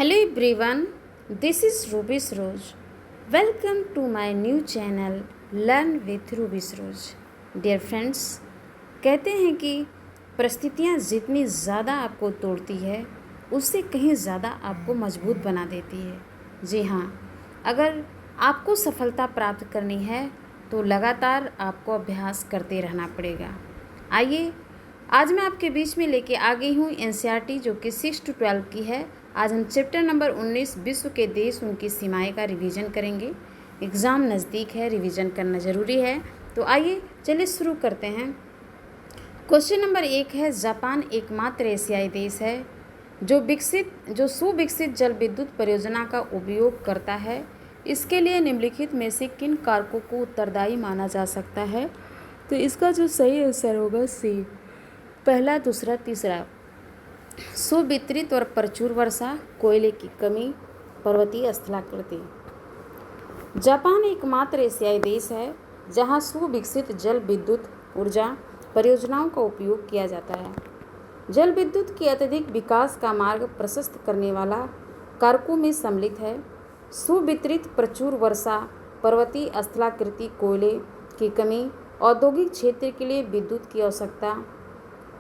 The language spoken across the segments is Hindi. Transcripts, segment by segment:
Hello everyone, this is Ruby's Rose. Welcome to my new channel Learn with Ruby's Rose. Dear friends, कहते हैं कि परिस्थितियाँ जितनी ज़्यादा आपको तोड़ती है उससे कहीं ज़्यादा आपको मजबूत बना देती है। जी हाँ, अगर आपको सफलता प्राप्त करनी है तो लगातार आपको अभ्यास करते रहना पड़ेगा। आइए आज मैं आपके बीच में लेके आ गई हूँ एनसीईआरटी जो कि 6 to 12 की है। आज हम चैप्टर नंबर 19 विश्व के देश उनकी सीमाएं का रिवीजन करेंगे। एग्ज़ाम नज़दीक है, रिवीजन करना ज़रूरी है। तो आइए चलिए शुरू करते हैं। क्वेश्चन नंबर 1 है, जापान एकमात्र एशियाई देश है जो सुविकसित जल विद्युत परियोजना का उपयोग करता है। इसके लिए निम्नलिखित में से किन कारकों को उत्तरदायी माना जा सकता है? तो इसका जो सही आंसर होगा सी, पहला, दूसरा, तीसरा। सुवितरित और प्रचुर वर्षा, कोयले की कमी, पर्वतीय स्थलाकृति। जापान एकमात्र एशियाई देश है जहां सुविकसित जल विद्युत ऊर्जा परियोजनाओं का उपयोग किया जाता है। जल विद्युत के अत्यधिक विकास का मार्ग प्रशस्त करने वाला कारकों में सम्मिलित है सुवितरित प्रचुर वर्षा, पर्वतीय स्थलाकृति, कोयले की कमी, औद्योगिक क्षेत्र के लिए विद्युत की आवश्यकता।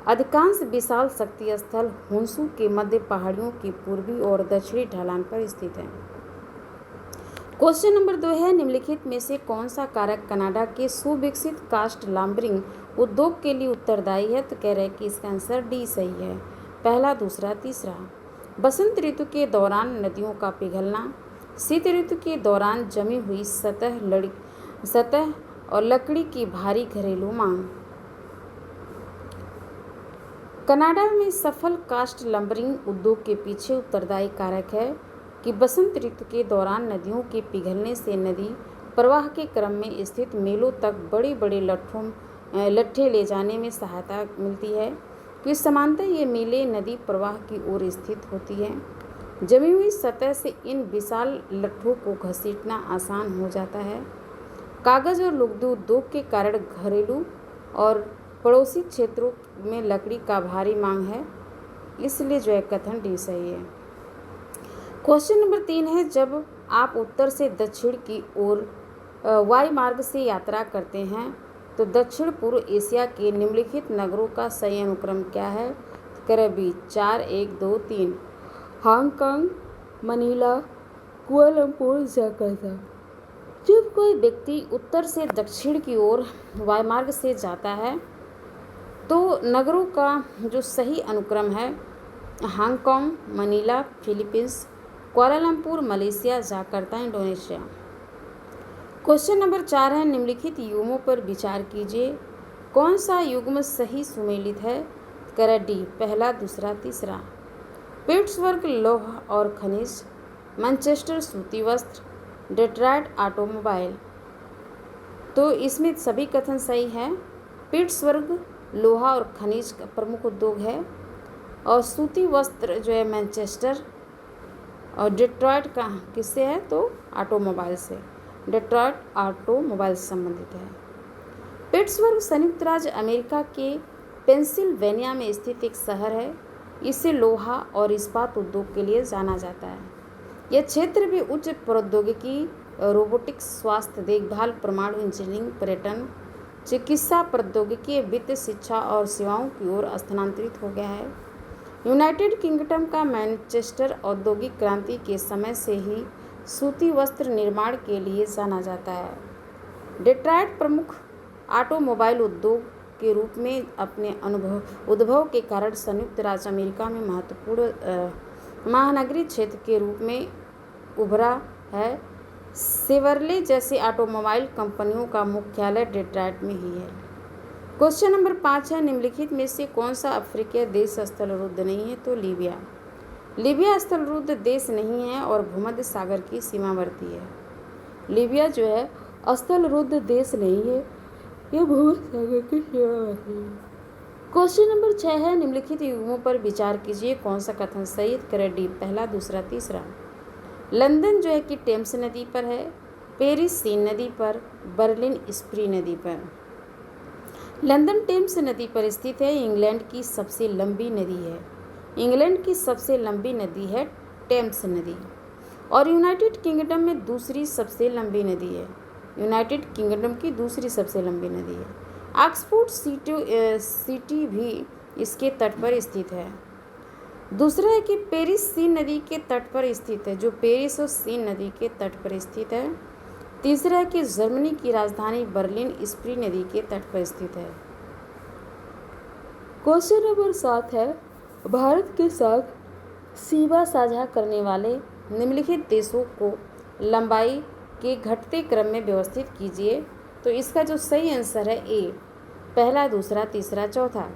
अधिकांश विशाल शक्ति स्थल होन्शु के मध्य पहाड़ियों की पूर्वी और दक्षिणी ढलान पर स्थित हैं। क्वेश्चन नंबर 2 है, निम्नलिखित में से कौन सा कारक कनाडा के सुविकसित कास्ट लाम्बरिंग उद्योग के लिए उत्तरदायी है? तो कह रहे हैं कि इसका आंसर डी सही है, पहला, दूसरा, तीसरा। बसंत ऋतु के दौरान नदियों का पिघलना, शीत ऋतु के दौरान जमी हुई सतह और लकड़ी की भारी घरेलू मांग। कनाडा में सफल कास्ट लंबरिंग उद्योग के पीछे उत्तरदायी कारक है कि बसंत ऋतु के दौरान नदियों के पिघलने से नदी प्रवाह के क्रम में स्थित मीलों तक बड़े बड़े लट्ठे ले जाने में सहायता मिलती है कि समांतर ये मीलें नदी प्रवाह की ओर स्थित होती हैं। जमी हुई सतह से इन विशाल लट्ठों को घसीटना आसान हो जाता है। कागज़ और लुगदी उद्योग के कारण घरेलू और पड़ोसी क्षेत्रों में लकड़ी का भारी मांग है, इसलिए जो है कथन डी सही है। क्वेश्चन नंबर 3 है, जब आप उत्तर से दक्षिण की ओर वायु मार्ग से यात्रा करते हैं तो दक्षिण पूर्व एशिया के निम्नलिखित नगरों का सही अनुक्रम क्या है? करबी 4, 1, 2, 3। Hong Kong, Manila, Kuala Lumpur, Jakarta. जब कोई व्यक्ति उत्तर से दक्षिण की ओर वायुमार्ग से जाता है तो नगरों का जो सही अनुक्रम है Hong Kong, Manila, Philippines, Kuala Lumpur, Malaysia, Jakarta, Indonesia. Question number 4 है, निम्नलिखित युग्मों पर विचार कीजिए। कौन सा युग्म सही सुमेलित है? कर डी, पहला, दूसरा, तीसरा। पिट्सबर्ग लौह और खनिज, मैनचेस्टर सूती वस्त्र, डेट्रॉयट ऑटोमोबाइल। तो इसमें सभी कथन सही है। पिट्सबर्ग लोहा और खनिज का प्रमुख उद्योग है और सूती वस्त्र जो है मैनचेस्टर, और डेट्रॉयट का किससे है? तो ऑटोमोबाइल से। डेट्रॉयट ऑटोमोबाइल से संबंधित है। पिट्सबर्ग संयुक्त राज्य अमेरिका के पेंसिल्वेनिया में स्थित एक शहर है। इसे लोहा और इस्पात उद्योग के लिए जाना जाता है। यह क्षेत्र भी उच्च प्रौद्योगिकी, रोबोटिक्स, स्वास्थ्य देखभाल, परमाणु इंजीनियरिंग, पर्यटन, चिकित्सा प्रौद्योगिकी, वित्त, शिक्षा और सेवाओं की ओर स्थानांतरित हो गया है। यूनाइटेड किंगडम का मैनचेस्टर औद्योगिक क्रांति के समय से ही सूती वस्त्र निर्माण के लिए जाना जाता है। डेट्रॉयट प्रमुख ऑटोमोबाइल उद्योग के रूप में अपने उद्भव के कारण संयुक्त राज्य अमेरिका में महत्वपूर्ण महानगरीय क्षेत्र के रूप में उभरा है। शेवरले जैसी ऑटोमोबाइल कंपनियों का मुख्यालय डेट्रॉयट में ही है। क्वेश्चन नंबर 5 है, निम्नलिखित में से कौन सा अफ्रीकी देश स्थलरुद्ध नहीं है? तो लीबिया। लीबिया स्थलरुद्ध देश नहीं है और भूमध्य सागर की सीमावर्ती है। लीबिया जो है स्थलरुद्ध देश नहीं है, यह भूमध्य सागर की सीमावर्ती है। क्वेश्चन नंबर 6 है, निम्नलिखित युग्मों पर विचार कीजिए। कौन सा कथन सही? कर डी, पहला, दूसरा, तीसरा। लंदन जो है कि टेम्स नदी पर है, पेरिस सीन नदी पर, बर्लिन स्प्री नदी पर। लंदन टेम्स नदी पर स्थित है। इंग्लैंड की सबसे लंबी नदी है। इंग्लैंड की सबसे लंबी नदी है टेम्स नदी। और यूनाइटेड किंगडम में दूसरी सबसे लंबी नदी है, यूनाइटेड किंगडम की दूसरी सबसे लंबी नदी है। ऑक्सफोर्ड सिटी भी इसके तट पर स्थित है। दूसरा है कि पेरिस सीन नदी के तट पर स्थित है, जो पेरिस और सीन नदी के तट पर स्थित है। तीसरा है कि जर्मनी की राजधानी बर्लिन स्प्री नदी के तट पर स्थित है। क्वेश्चन नंबर 7 है, भारत के साथ सीमा साझा करने वाले निम्नलिखित देशों को लंबाई के घटते क्रम में व्यवस्थित कीजिए। तो इसका जो सही आंसर है ए, पहला, दूसरा, तीसरा, चौथा।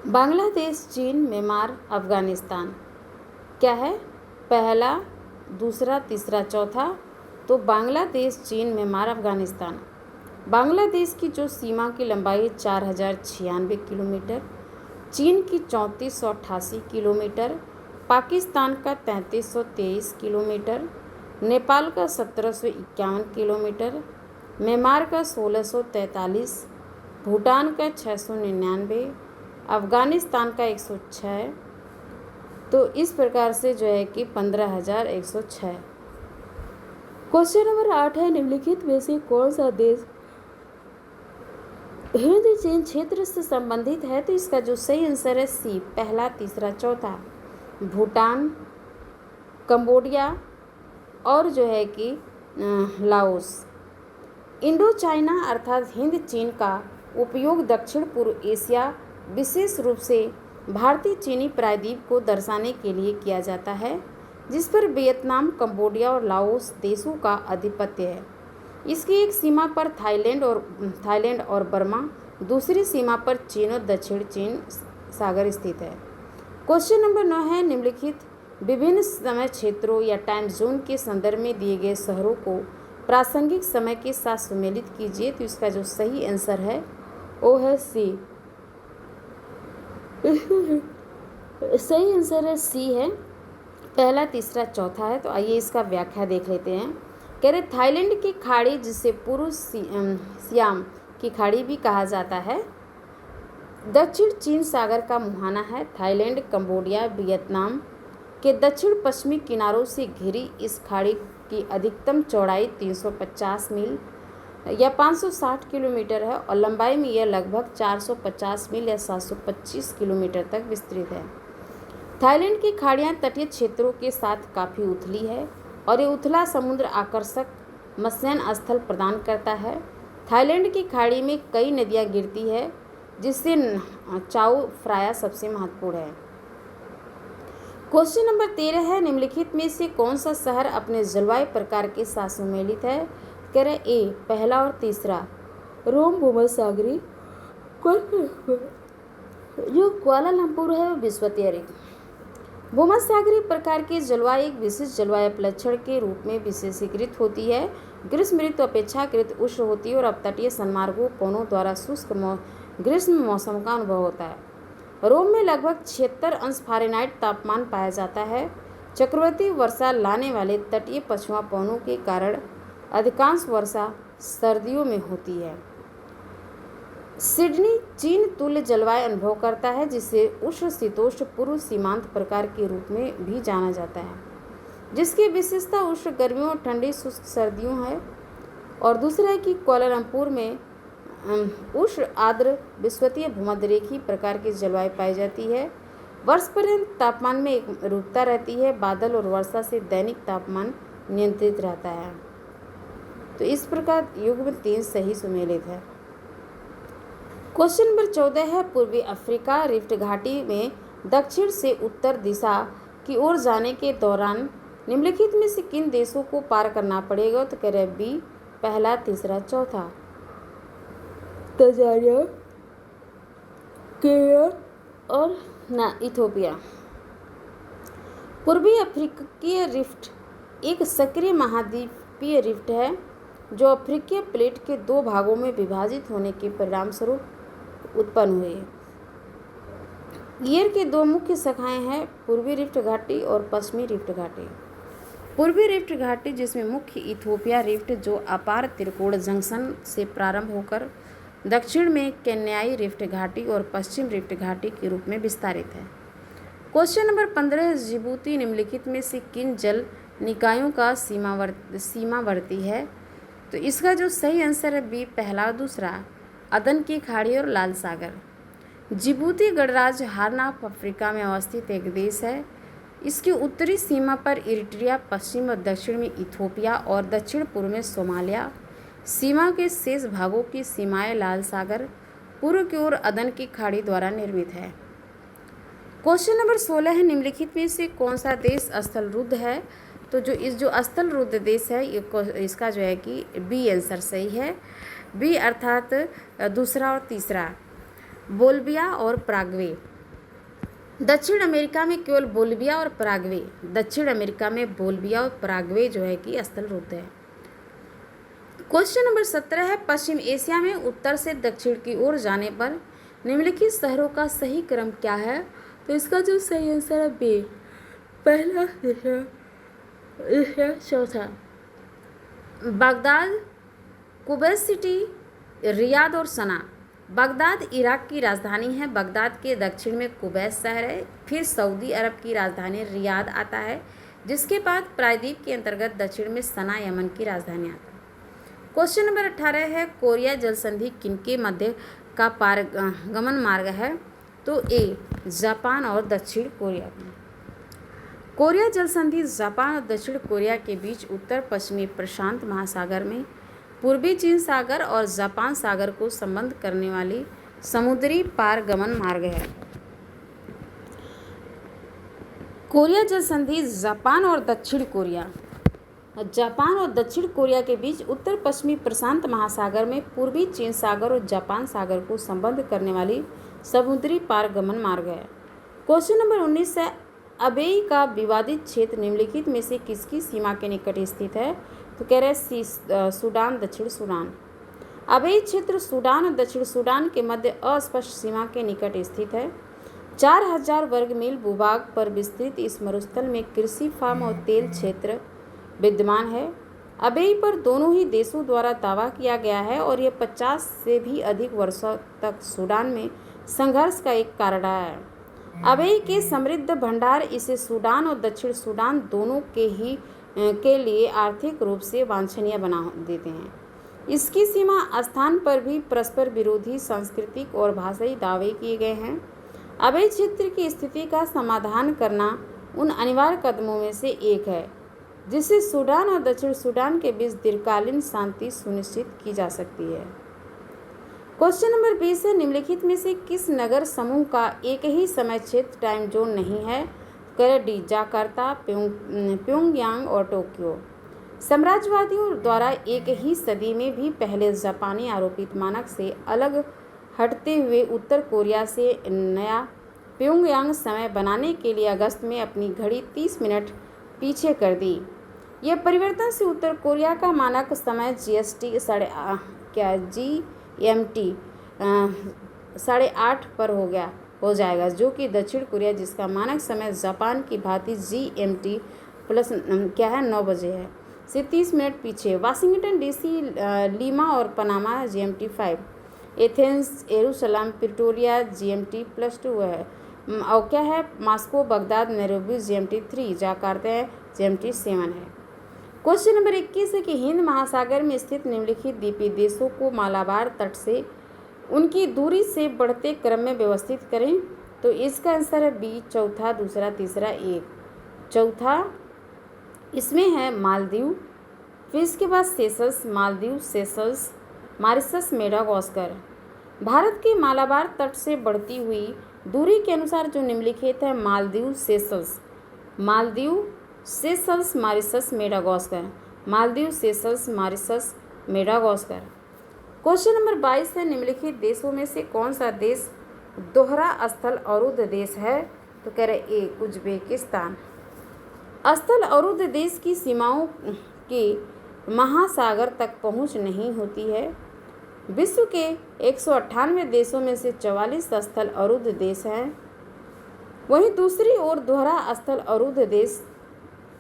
बांग्लादेश, चीन, म्यांमार, अफगानिस्तान। क्या है? पहला, दूसरा, तीसरा, चौथा। तो बांग्लादेश, चीन, म्यांमार, अफगानिस्तान। बांग्लादेश की जो सीमा की लंबाई 4096 किलोमीटर, चीन की 3488 किलोमीटर, पाकिस्तान का 3323 किलोमीटर, नेपाल का 1751 किलोमीटर, म्यांमार का 1643, भूटान का 699, अफगानिस्तान का 106। तो इस प्रकार से जो है कि 15106। क्वेश्चन नंबर 8 है, निम्नलिखित में से कौन सा देश हिंद चीन क्षेत्र से संबंधित है? तो इसका जो सही आंसर है सी, पहला, तीसरा, चौथा। भूटान, कंबोडिया और जो है कि लाओस। इंडो चाइना अर्थात हिंद चीन का उपयोग दक्षिण पूर्व एशिया, विशेष रूप से भारतीय चीनी प्रायद्वीप को दर्शाने के लिए किया जाता है, जिस पर वियतनाम, कंबोडिया और लाओस देशों का आधिपत्य है। इसकी एक सीमा पर थाईलैंड और बर्मा, दूसरी सीमा पर चीन और दक्षिण चीन सागर स्थित है। क्वेश्चन नंबर 9 है, निम्नलिखित विभिन्न समय क्षेत्रों या टाइम जोन के संदर्भ में दिए गए शहरों को प्रासंगिक समय के साथ सुमेलित कीजिए। तो इसका जो सही आंसर है वो है सी। सही आंसर है सी है, पहला, तीसरा, चौथा है। तो आइए इसका व्याख्या देख लेते हैं। कह रहे थाईलैंड की खाड़ी, जिसे पूर्व सियाम की खाड़ी भी कहा जाता है, दक्षिण चीन सागर का मुहाना है। थाईलैंड, कंबोडिया, वियतनाम के दक्षिण पश्चिमी किनारों से घिरी इस खाड़ी की अधिकतम चौड़ाई 350 मील या 560 किलोमीटर है और लंबाई में यह लगभग 450 मील या 725 किलोमीटर तक विस्तृत है। थाईलैंड की खाड़ियाँ तटीय क्षेत्रों के साथ काफ़ी उथली है और ये उथला समुद्र आकर्षक मत्स्य स्थल प्रदान करता है। थाईलैंड की खाड़ी में कई नदियाँ गिरती है, जिससे चाओ फ्राया सबसे महत्वपूर्ण है। क्वेश्चन नंबर 13 है, निम्नलिखित में से कौन सा शहर अपने जलवायु प्रकार के साथ सुमेलित है? कह रहे ए, पहला और तीसरा। रोम, भूमध्यसागरी, जो कुआलालंपुर है वो विश्वतीय रिक्त। भूमध्यसागरीय प्रकार की जलवायु एक विशिष्ट जलवायु लक्षण के रूप में विशेषीकृत होती है। ग्रीष्म ऋतु अपेक्षाकृत उष्ण होती है और अपतटीय सन्मार्गों कोनों द्वारा शुष्क ग्रीष्म मौसम का अनुभव होता है। रोम में लगभग 76 अंश फ़ारेनहाइट तापमान पाया जाता है। चक्रवर्ती वर्षा लाने वाले तटीय पछुआ पवनों के कारण अधिकांश वर्षा सर्दियों में होती है। सिडनी चीन तुल्य जलवायु अनुभव करता है, जिसे उष्ण शीतोष्ण पूर्व सीमांत प्रकार के रूप में भी जाना जाता है, जिसकी विशेषता उष्ण गर्मियों और ठंडी शुष्क सर्दियों है। और दूसरा है कि कुआलालंपुर में उष्ण आर्द्र विषुवतीय भूमध्यरेखीय प्रकार की जलवायु पाई जाती है। वर्ष पर्यंत तापमान में एक रूपता रहती है। बादल और वर्षा से दैनिक तापमान नियंत्रित रहता है। तो इस प्रकार युग्म 3 सही सुमेलित है। क्वेश्चन नंबर 14 है, पूर्वी अफ्रीका रिफ्ट घाटी में दक्षिण से उत्तर दिशा की ओर जाने के दौरान निम्नलिखित में से किन देशों को पार करना पड़ेगा? तो कह रहे बी, पहला, तीसरा, चौथा। तंजानिया, केन्या और इथियोपिया। पूर्वी अफ्रीकीय रिफ्ट एक सक्रिय महाद्वीपीय रिफ्ट है जो अफ्रीकीय प्लेट के 2 भागों में विभाजित होने के परिणामस्वरूप उत्पन्न हुई है। ईयर के 2 मुख्य शाखाएं हैं, पूर्वी रिफ्ट घाटी और पश्चिमी रिफ्ट घाटी। पूर्वी रिफ्ट घाटी, जिसमें मुख्य इथियोपिया रिफ्ट जो अपार त्रिकोण जंक्शन से प्रारंभ होकर दक्षिण में केन्याई रिफ्ट घाटी और पश्चिम रिफ्ट घाटी के रूप में विस्तारित है। क्वेश्चन नंबर 15 है, जिबूती निम्नलिखित में से किन जल निकायों का सीमावर्ती है? तो इसका जो सही आंसर है बी, पहला और दूसरा, अदन की खाड़ी और लाल सागर। जिबूती गणराज्य हॉर्न ऑफ अफ्रीका में अवस्थित एक देश है। इसकी उत्तरी सीमा पर इरिट्रिया, पश्चिम और दक्षिण में इथोपिया और दक्षिण पूर्व में सोमालिया। सीमा के शेष भागों की सीमाएं लाल सागर, पूर्व की ओर अदन की खाड़ी द्वारा निर्मित है। क्वेश्चन नंबर 16 है, निम्नलिखित में से कौन सा देश स्थल रुद्ध है? तो जो स्थल रुद्ध देश है इसका जो है कि बी आंसर सही है, बी अर्थात दूसरा और तीसरा, बोल्विया और पराग्वे। दक्षिण अमेरिका में केवल बोल्विया और पराग्वे, दक्षिण अमेरिका में बोल्विया और पराग्वे जो है कि स्थल रुद्ध है। क्वेश्चन नंबर 17 है, पश्चिम एशिया में उत्तर से दक्षिण की ओर जाने पर निम्नलिखित शहरों का सही क्रम क्या है? तो इसका जो सही आंसर है बी, पहला, चौथा। बगदाद, कुवैत सिटी, रियाद और सना। बगदाद इराक की राजधानी है। बगदाद के दक्षिण में कुवैत शहर है। फिर सऊदी अरब की राजधानी रियाद आता है, जिसके बाद प्रायद्वीप के अंतर्गत दक्षिण में सना यमन की राजधानी आता है। क्वेश्चन नंबर 18 है, कोरिया जल संधि किनके मध्य का पारगमन मार्ग है? तो ए, जापान और दक्षिण कोरिया। कोरिया जल संधि जापान और दक्षिण कोरिया के बीच उत्तर पश्चिमी प्रशांत महासागर में पूर्वी चीन सागर और जापान सागर को संबंध करने वाली समुद्री पारगमन मार्ग है। कोरिया जल संधि जापान और दक्षिण कोरिया के बीच उत्तर पश्चिमी प्रशांत महासागर में पूर्वी चीन सागर और जापान सागर को संबद्ध करने वाली समुद्री पारगमन मार्ग है। क्वेश्चन नंबर 19 है, अबेई का विवादित क्षेत्र निम्नलिखित में से किसकी सीमा के निकट स्थित है? तो कह रहे हैं सूडान, दक्षिण सूडान। अबेई क्षेत्र सूडान और दक्षिण सूडान के मध्य अस्पष्ट सीमा के निकट स्थित है। 4000 वर्ग मील भूभाग पर विस्तृत इस मरुस्थल में कृषि, फार्म और तेल क्षेत्र विद्यमान है। अबेई पर दोनों ही देशों द्वारा दावा किया गया है और यह 50 से भी अधिक वर्षों तक सूडान में संघर्ष का एक कारण रहा है। अबेई के समृद्ध भंडार इसे सूडान और दक्षिण सूडान दोनों के लिए आर्थिक रूप से वांछनीय बना देते हैं। इसकी सीमा स्थान पर भी परस्पर विरोधी सांस्कृतिक और भाषाई दावे किए गए हैं। अबेई क्षेत्र की स्थिति का समाधान करना उन अनिवार्य कदमों में से एक है जिससे सूडान और दक्षिण सूडान के बीच दीर्घकालीन शांति सुनिश्चित की जा सकती है। क्वेश्चन नंबर 20 है, निम्नलिखित में से किस नगर समूह का एक ही समय क्षेत्र टाइम जोन नहीं है? डी, जाकार्ता, प्योंगयांग और टोक्यो। साम्राज्यवादियों द्वारा एक ही सदी में भी पहले जापानी आरोपित मानक से अलग हटते हुए उत्तर कोरिया से नया प्योंगयांग समय बनाने के लिए अगस्त में अपनी घड़ी 30 मिनट पीछे कर दी। यह परिवर्तन से उत्तर कोरिया का मानक समय GMT 8:30 पर हो जाएगा, जो कि दक्षिण कोरिया जिसका मानक समय जापान की भांति GMT प्लस 9 बजे है से 30 मिनट पीछे। वाशिंगटन DC, लीमा और पनामा GMT 5, एथेंस, यरूशलेम, प्रिटोरिया GMT +2 है और क्या है, Moscow, Baghdad, Nairobi GMT 3, Jakarta GMT 7 है। क्वेश्चन नंबर 21 है कि हिंद महासागर में स्थित निम्नलिखित द्वीपीय देशों को मालाबार तट से उनकी दूरी से बढ़ते क्रम में व्यवस्थित करें। तो इसका आंसर है बी, चौथा, दूसरा, तीसरा, एक। चौथा इसमें है मालदीव, फिर इसके बाद Seychelles, Maldives, Seychelles, Mauritius, Madagascar. Bharat के मालाबार तट से बढ़ती हुई दूरी के अनुसार जो निम्नलिखित है Maldives, Seychelles, Mauritius, Madagascar. Maldives, Seychelles, Mauritius, Madagascar. Question number 22 है, निम्नलिखित देशों में से कौन सा देश दोहरा स्थल अवरुद्ध देश है? तो कह रहे ए, उज्बेकिस्तान। स्थल अवरुद्ध देश की सीमाओं की महासागर तक पहुंच नहीं होती है। विश्व के 198 देशों में से 44 स्थल अवरुद्ध देश हैं। वहीं दूसरी ओर दोहरा स्थल अवरुद्ध देश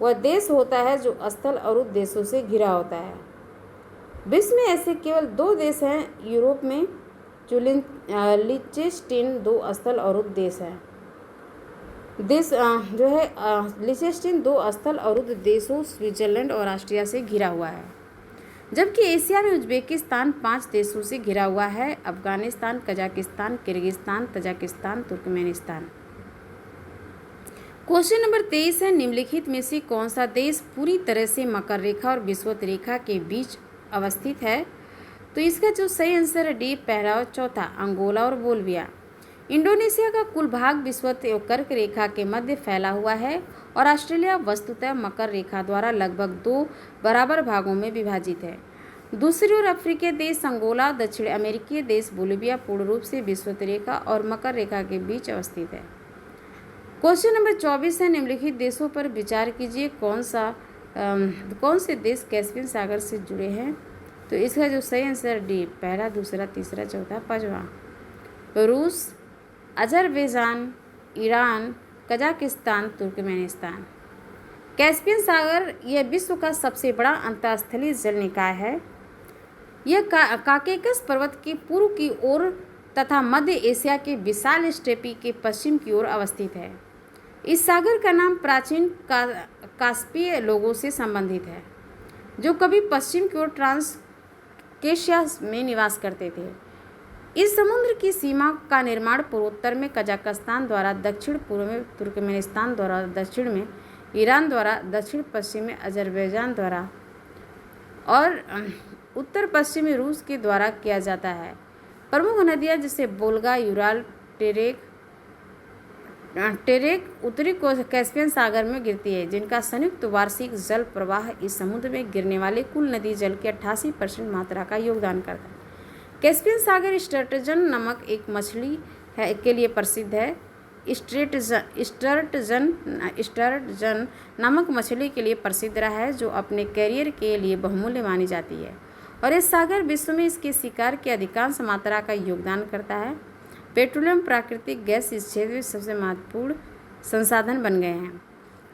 वह देश होता है जो स्थल अवरुद्ध देशों से घिरा होता है। विश्व में ऐसे केवल 2 देश हैं यूरोप में, जो लिechtenstein 2 स्थल अवरुद्ध देश है। देश जो है लिechtenstein 2 स्थल अवरुद्ध देशों स्विट्जरलैंड और ऑस्ट्रिया से घिरा हुआ है, जबकि एशिया में उज्बेकिस्तान 5 देशों से घिरा हुआ है, Afghanistan, Kazakhstan, Kyrgyzstan, Tajikistan, Turkmenistan. Question number 23 है, निम्नलिखित में से कौन सा देश पूरी तरह से मकर रेखा और विषुवत रेखा के बीच अवस्थित है? तो इसका जो सही आंसर है डी, पहला और चौथा, अंगोला और बोल्विया। इंडोनेशिया का कुल भाग विषुवत कर्क रेखा के मध्य फैला हुआ है और ऑस्ट्रेलिया वस्तुतः मकर रेखा द्वारा लगभग 2 बराबर भागों में विभाजित है। दूसरी ओर अफ्रीकी देश अंगोला, दक्षिण अमेरिकी देश बोलिविया पूर्ण रूप से विषुवत रेखा और मकर रेखा के बीच अवस्थित है। क्वेश्चन नंबर 24 है, निम्नलिखित देशों पर विचार कीजिए, कौन से देश कैस्पियन सागर से जुड़े हैं? तो इसका जो सही आंसर डी, पहला, दूसरा, तीसरा, चौथा, पांचवा। रूस, Azerbaijan, Iran, Kazakhstan, Turkmenistan. Caspian सागर यह विश्व का सबसे बड़ा अंतर्स्थलीय जल निकाय है। यह काकेकस पर्वत के पूर्व की ओर तथा मध्य एशिया के विशाल स्टेपी के पश्चिम की ओर अवस्थित है। इस सागर का नाम प्राचीन कास्पीय लोगों से संबंधित है, जो कभी पश्चिम की ओर ट्रांसकेशिया में निवास करते थे। इस समुद्र की सीमा का निर्माण पूर्वोत्तर में कजाकिस्तान द्वारा, दक्षिण पूर्व में तुर्कमेनिस्तान द्वारा, दक्षिण में ईरान द्वारा, दक्षिण पश्चिम में अजरबैजान द्वारा और उत्तर पश्चिमी रूस के द्वारा किया जाता है। प्रमुख नदियाँ जैसे बोल्गा, यूराल, टेरेक उत्तरी कैस्पियन सागर में गिरती है, जिनका संयुक्त वार्षिक जल प्रवाह इस समुद्र में गिरने वाले कुल नदी जल के 88% मात्रा का योगदान करता है। कैस्पियन सागर स्टर्टजन नामक एक मछली के लिए प्रसिद्ध है। स्टर्टजन नामक मछली के लिए प्रसिद्ध रहा है, जो अपने कैरियर के लिए बहुमूल्य मानी जाती है, और ये सागर विश्व में इसके शिकार की अधिकांश मात्रा का योगदान करता है। पेट्रोलियम, प्राकृतिक गैस इस क्षेत्र में सबसे महत्वपूर्ण संसाधन बन गए हैं।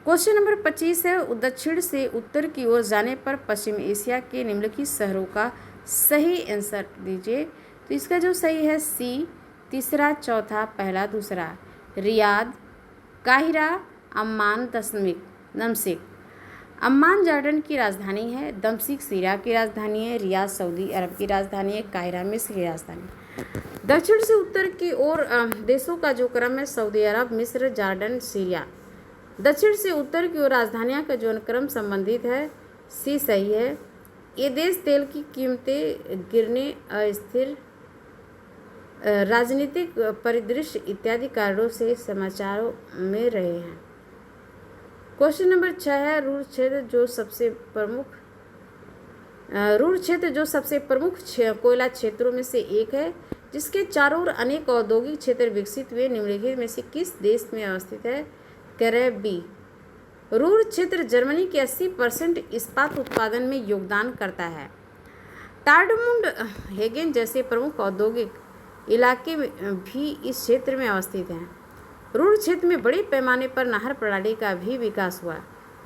क्वेश्चन नंबर 25 है, दक्षिण से उत्तर की ओर जाने पर पश्चिम एशिया के निम्नलिखित शहरों का सही आंसर दीजिए। तो इसका जो सही है सी, तीसरा, चौथा, पहला, दूसरा। रियाद, काहिरा, अम्मान, दमश्क। अम्मान जॉर्डन की राजधानी है, दमश्क सीरिया की राजधानी है, रियाद सऊदी अरब की राजधानी है, काहिरा मिस्र की राजधानी। दक्षिण से उत्तर की ओर देशों का जो क्रम है सऊदी अरब, मिस्र, जॉर्डन, सीरिया। दक्षिण से उत्तर की ओर राजधानियाँ का जो क्रम संबंधित है सी सही है। ये देश तेल की कीमतें गिरने, अस्थिर राजनीतिक परिदृश्य इत्यादि कारणों से समाचारों में रहे हैं। क्वेश्चन नंबर 6 है, रूर क्षेत्र जो सबसे प्रमुख कोयला क्षेत्रों में से एक है, जिसके चारों ओर अनेक औद्योगिक क्षेत्र विकसित हुए, निम्नलिखित में से किस देश में अवस्थित है? कैरेबी। रूर क्षेत्र जर्मनी के 80% इस्पात उत्पादन में योगदान करता है। टार्डमुंड हेगेन जैसे प्रमुख औद्योगिक इलाके भी इस क्षेत्र में अवस्थित हैं। रूर क्षेत्र में बड़े पैमाने पर नहर प्रणाली का भी विकास हुआ,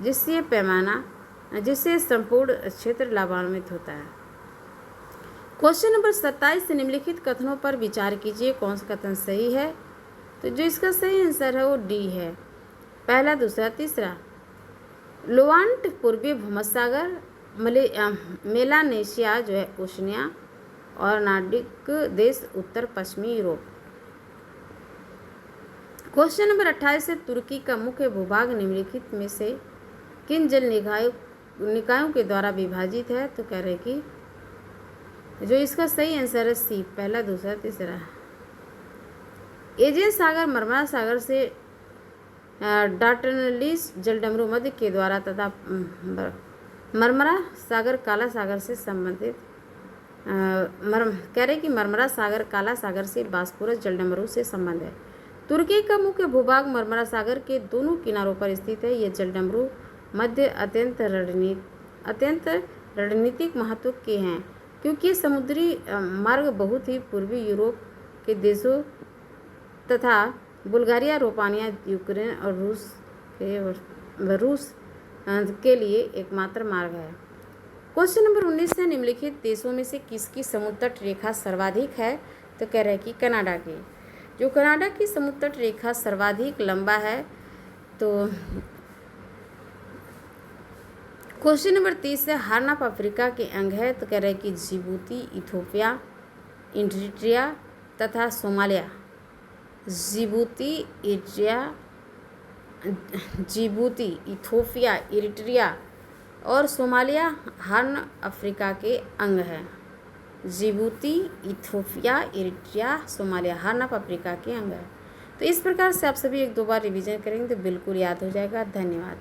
जिससे संपूर्ण क्षेत्र लाभान्वित होता है। क्वेश्चन नंबर 27 से निम्नलिखित कथनों पर विचार कीजिए, कौन सा कथन सही है? तो जो इसका सही आंसर है वो डी है, पहला, दूसरा, तीसरा। लोवांट पूर्वी भूमध्यसागर, मेलानेशिया जो है ओशनिया, और नार्डिक देश उत्तर पश्चिमी यूरोप। क्वेश्चन नंबर 28 है, तुर्की का मुख्य भूभाग निम्नलिखित में से किन जल निकायों के द्वारा विभाजित है? तो कह रहे कि जो इसका सही आंसर है सी, पहला, दूसरा, तीसरा। एजियन सागर मर्मरा सागर से डार्टनलीज जलडमरू मध्य के द्वारा तथा मर्मरा सागर काला सागर से संबंधित कह रहे कि मर्मरा सागर काला सागर से बास्पोरस जलडमरू से संबंध है। तुर्की का मुख्य भूभाग मर्मरा सागर के दोनों किनारों पर स्थित है। ये जलडमरू मध्य अत्यंत रणनीतिक महत्व के हैं, क्योंकि समुद्री मार्ग बहुत ही पूर्वी यूरोप के देशों तथा बुल्गारिया, रोमानिया, यूक्रेन और रूस के लिए एकमात्र मार्ग है। क्वेश्चन नंबर 19 है, निम्नलिखित देशों में से किसकी समुद्र तट रेखा सर्वाधिक है? तो कह रहे हैं कि कनाडा की। जो कनाडा की समुद्र तट रेखा सर्वाधिक लंबा है, तो क्वेश्चन नंबर 30 है, हार्न ऑफ अफ्रीका के अंग है, तो कह रहे हैं कि जिबूती, इथोपिया, इरिट्रिया तथा सोमालिया। जिबूती, इथोपिया, इरिट्रिया और सोमालिया हार्न अफ्रीका के अंग हैं। Djibouti, Ethiopia, Eritrea, Somalia horn of Africa के अंग है। तो इस प्रकार से आप सभी एक दो बार रिवीजन करेंगे तो बिल्कुल याद हो जाएगा। धन्यवाद।